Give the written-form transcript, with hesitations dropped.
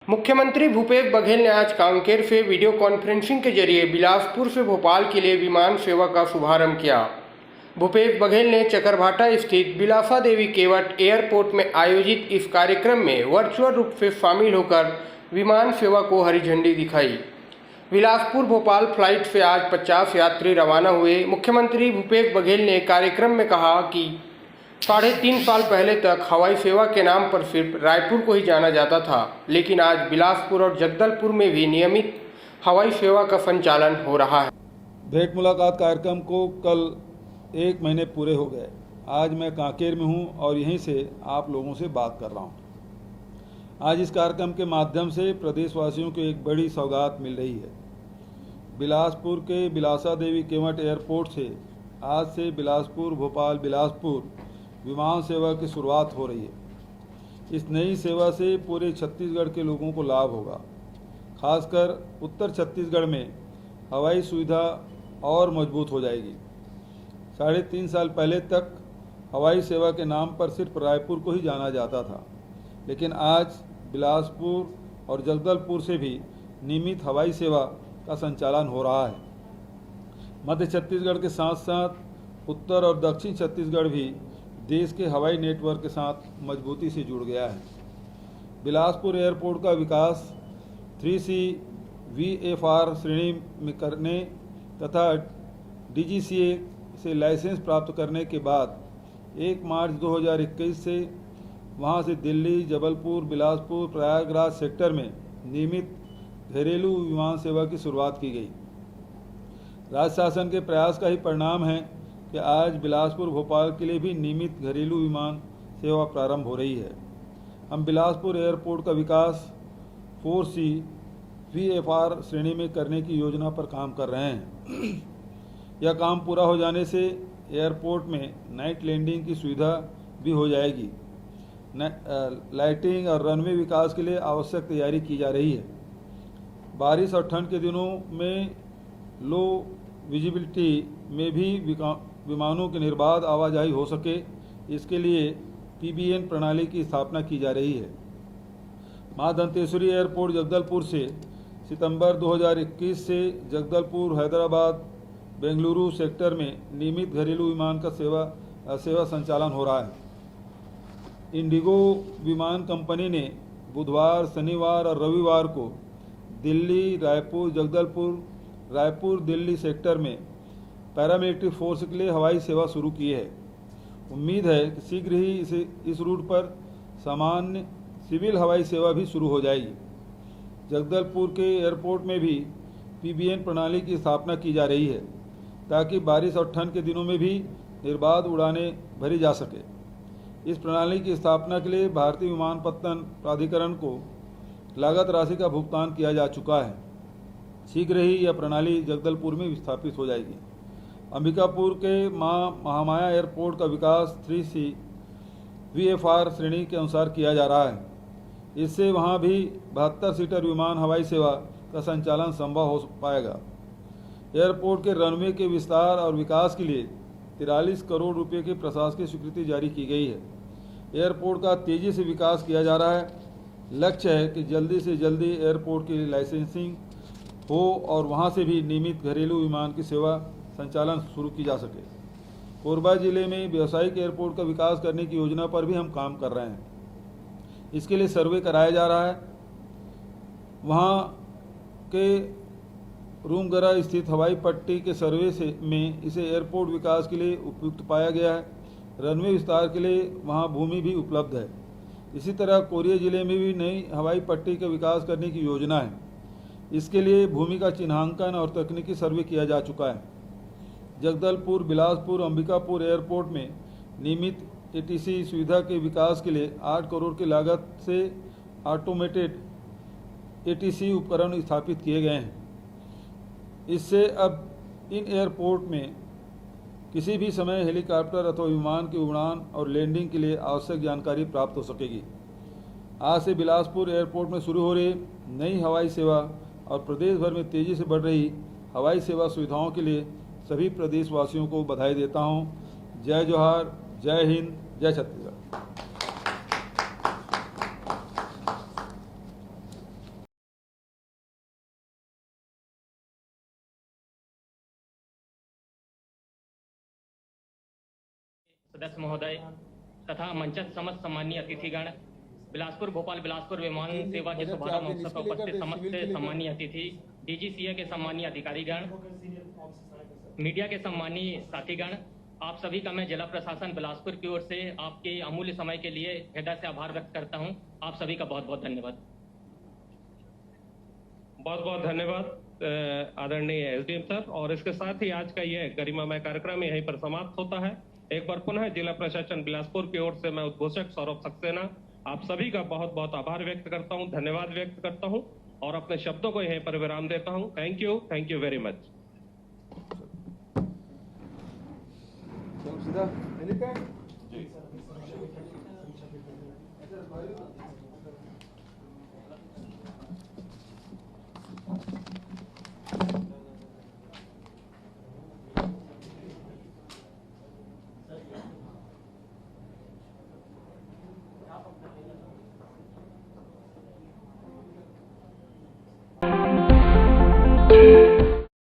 मुख्यमंत्री भूपेश बघेल ने आज कांकेर से वीडियो कॉन्फ्रेंसिंग के जरिए बिलासपुर से भोपाल के लिए विमान सेवा का शुभारंभ किया। भूपेश बघेल ने चकरभाटा स्थित बिलासा देवी केवट एयरपोर्ट में आयोजित इस कार्यक्रम में वर्चुअल रूप से शामिल होकर विमान सेवा को हरी झंडी दिखाई। बिलासपुर भोपाल फ्लाइट से आज 50 यात्री रवाना हुए। मुख्यमंत्री भूपेश बघेल ने कार्यक्रम में कहा कि 3.5 साल पहले तक हवाई सेवा के नाम पर सिर्फ रायपुर को ही जाना जाता था, लेकिन आज बिलासपुर और जगदलपुर में भी नियमित हवाई सेवा का संचालन हो रहा है। भेंट मुलाकात कार्यक्रम को कल 1 महीने पूरे हो गए। आज मैं कांकेर में हूं और यहीं से आप लोगों से बात कर रहा हूं। आज इस कार्यक्रम के माध्यम से प्रदेशवासियों को एक बड़ी सौगात मिल रही है। बिलासपुर के बिलासा देवी केवट एयरपोर्ट से आज से बिलासपुर भोपाल बिलासपुर विमान सेवा की शुरुआत हो रही है। इस नई सेवा से पूरे छत्तीसगढ़ के लोगों को लाभ होगा। खासकर उत्तर छत्तीसगढ़ में हवाई सुविधा और मजबूत हो जाएगी। 3.5 साल पहले तक हवाई सेवा के नाम पर सिर्फ रायपुर को ही जाना जाता था, लेकिन आज बिलासपुर और जगदलपुर से भी नियमित हवाई सेवा का संचालन हो रहा है। मध्य छत्तीसगढ़ के साथ साथ उत्तर और दक्षिण छत्तीसगढ़ भी देश के हवाई नेटवर्क के साथ मजबूती से जुड़ गया है। बिलासपुर एयरपोर्ट का विकास 3C VFR श्रेणी में करने तथा DGCA से लाइसेंस प्राप्त करने के बाद 1 मार्च 2021 से वहां से दिल्ली, जबलपुर, बिलासपुर, प्रयागराज सेक्टर में नियमित घरेलू विमान सेवा की शुरुआत की गई। राज्य शासन के प्रयास का ही परिणाम है कि आज बिलासपुर भोपाल के लिए भी नियमित घरेलू विमान सेवा प्रारंभ हो रही है। हम बिलासपुर एयरपोर्ट का विकास 4C VFR श्रेणी में करने की योजना पर काम कर रहे हैं। यह काम पूरा हो जाने से एयरपोर्ट में नाइट लैंडिंग की सुविधा भी हो जाएगी। लाइटिंग और रनवे विकास के लिए आवश्यक तैयारी की जा रही है। बारिश और ठंड के दिनों में लो विजिबिलिटी में भी विमानों की निर्बाध आवाजाही हो सके, इसके लिए PBN प्रणाली की स्थापना की जा रही है। मां दंतेश्वरी एयरपोर्ट जगदलपुर से सितंबर 2021 से जगदलपुर, हैदराबाद, बेंगलुरु सेक्टर में नियमित घरेलू विमान का सेवा संचालन हो रहा है। इंडिगो विमान कंपनी ने बुधवार, शनिवार और रविवार को दिल्ली, रायपुर, जगदलपुर, रायपुर दिल्ली सेक्टर में पैरामिलिट्री फोर्स के लिए हवाई सेवा शुरू की है। उम्मीद है कि शीघ्र ही इस रूट पर सामान्य सिविल हवाई सेवा भी शुरू हो जाएगी। जगदलपुर के एयरपोर्ट में भी PBN प्रणाली की स्थापना की जा रही है, ताकि बारिश और ठंड के दिनों में भी निर्बाध उड़ानें भरी जा सके। इस प्रणाली की स्थापना के लिए भारतीय विमानपत्तन प्राधिकरण को लागत राशि का भुगतान किया जा चुका है। शीघ्र ही यह प्रणाली जगदलपुर में स्थापित हो जाएगी। अंबिकापुर के मां महामाया एयरपोर्ट का विकास 3C VFR श्रेणी के अनुसार किया जा रहा है। इससे वहां भी 72 सीटर विमान हवाई सेवा का संचालन संभव हो पाएगा। एयरपोर्ट के रनवे के विस्तार और विकास के लिए 43 करोड़ रुपए की प्रशासकीय स्वीकृति जारी की गई है। एयरपोर्ट का तेजी से विकास किया जा रहा है। लक्ष्य है कि जल्दी से जल्दी एयरपोर्ट की लाइसेंसिंग हो और वहां से भी नियमित घरेलू विमान की सेवा संचालन शुरू की जा सके। कोरबा जिले में व्यावसायिक एयरपोर्ट का विकास करने की योजना पर भी हम काम कर रहे हैं। इसके लिए सर्वे कराया जा रहा है। वहां के रूमगरा स्थित हवाई पट्टी के सर्वे में इसे एयरपोर्ट विकास के लिए उपयुक्त पाया गया है। रनवे विस्तार के लिए वहां भूमि भी उपलब्ध है। इसी तरह कोरिया जिले में भी नई हवाई पट्टी का विकास करने की योजना है। इसके लिए भूमि का चिन्हांकन और तकनीकी सर्वे किया जा चुका है। जगदलपुर, बिलासपुर, अंबिकापुर एयरपोर्ट में नियमित ATC सुविधा के विकास के लिए 8 करोड़ की लागत से ऑटोमेटेड ATC उपकरण स्थापित किए गए हैं। इससे अब इन एयरपोर्ट में किसी भी समय हेलीकॉप्टर अथवा विमान की उड़ान और लैंडिंग के लिए आवश्यक जानकारी प्राप्त हो सकेगी। आज से बिलासपुर एयरपोर्ट में शुरू हो रही नई हवाई सेवा और प्रदेश भर में तेजी से बढ़ रही हवाई सेवा सुविधाओं के लिए सभी प्रदेशवासियों को बधाई देता हूं। जय जोहार, जय हिंद, जय छत्तीसगढ़। सदस्य महोदय तथा मंचस्थ समस्त सम्मानीय अतिथिगण, बिलासपुर भोपाल बिलासपुर विमान सेवा के शुभारंभ अवसर पर उपस्थित समस्त सम्मानीय अतिथि, डीजीसीए के सम्मानीय अधिकारीगण, मीडिया के सम्मानीय साथीगण, आप सभी का मैं जिला प्रशासन बिलासपुर की ओर से आपके अमूल्य समय के लिए हृदय से आभार व्यक्त करता हूं। आप सभी का बहुत बहुत धन्यवाद। बहुत बहुत धन्यवाद आदरणीय एसडीएम सर। और इसके साथ ही आज का यह गरिमामय कार्यक्रम यहीं पर समाप्त होता है। एक बार पुनः जिला प्रशासन बिलासपुर की ओर से मैं उद्घोषक सौरभ सक्सेना आप सभी का बहुत बहुत आभार व्यक्त करता हूं, धन्यवाद व्यक्त करता हूं और अपने शब्दों को यहीं पर विराम देता हूं। Thank you very much. चलो सीधा हेलीपैड।